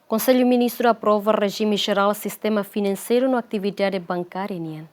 Conselho Ministro aprova regime geral sistema financeiro na atividade bancária.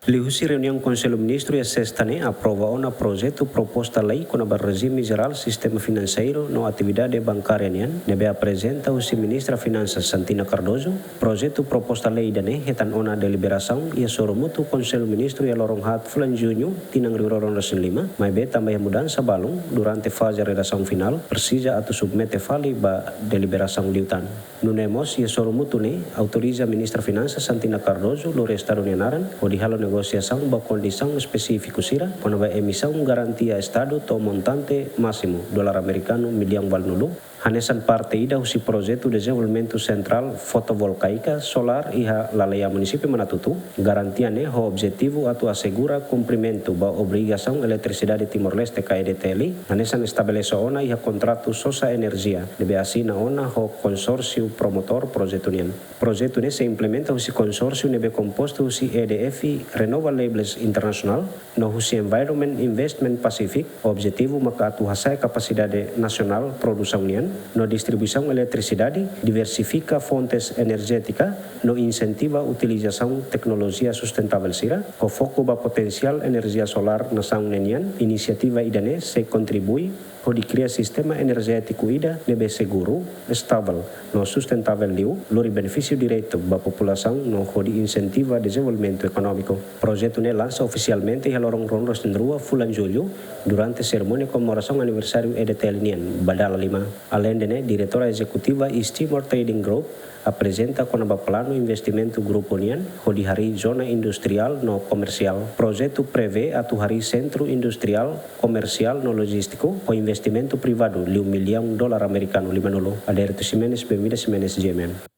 Lihusi reunião Conselho Ministro e sexta-ne aprova uma projeto proposta lei com o regime geral sistema financeiro na atividade bancária nebe apresenta o ministra Finanças Santina Cardoso. Projeto proposta lei dane hetan ona deliberação e soromutu Conselho Ministro e lorong hat fulan junho tinang riroron rasin 5 mas be tambah mudança balung durante fase redação final precisa atau submete fali ba deliberação liutan. Nunemos e soromutu ne autoriza ministra Finanças Santina Cardoso lo restaro nenaran o di halo negociação ba condição específico sira com a emissão garantia Estado to montante máximo dolar americano milhão valnulu. Hanesan parte ida usi projeto desenvolvimento central fotovoltaica solar iha lalaya município Manatutu. Garantia ne ho objetivo atu assegura cumprimento ba obrigação eletricidade Timor-Leste KEDTL. Hanesan estabelece ona iha contrato sosa energia. Debe asina ona ho consórcio promotor projeto nian. Projeto ne se implementa usi consórcio nebe composto usi EDF Renovables International no usi Environment Investment Pacific. Objetivo maka atu hasai capacidade nacional produção nian. No distribuição eletricidade, diversifica fontes energéticas, no incentiva a utilização tecnologia sustentável sira, o foco ba potencial energia solar na sang nenian, inisiativa idane se contribui ho di cria sistema energético ida nebe seguro, estável, no sustentável liu, lori benefício direto ba população no ho di incentiva desenvolvimento econômico. Projeto ne lança oficialmente a lorong ronros rua fulan julho durante cerimônia comemoração aniversário EDTL nian, Badala 5. Além de diretora executiva East Timor Trading Group apresenta com o plano investimento grupo nian ho di hari zona industrial no comercial. Projeto prevê atu hari centro industrial comercial no logístico o investimento privado $1 milhão americano 5 Aderto Ximenes Bemida Ximenes Jemen.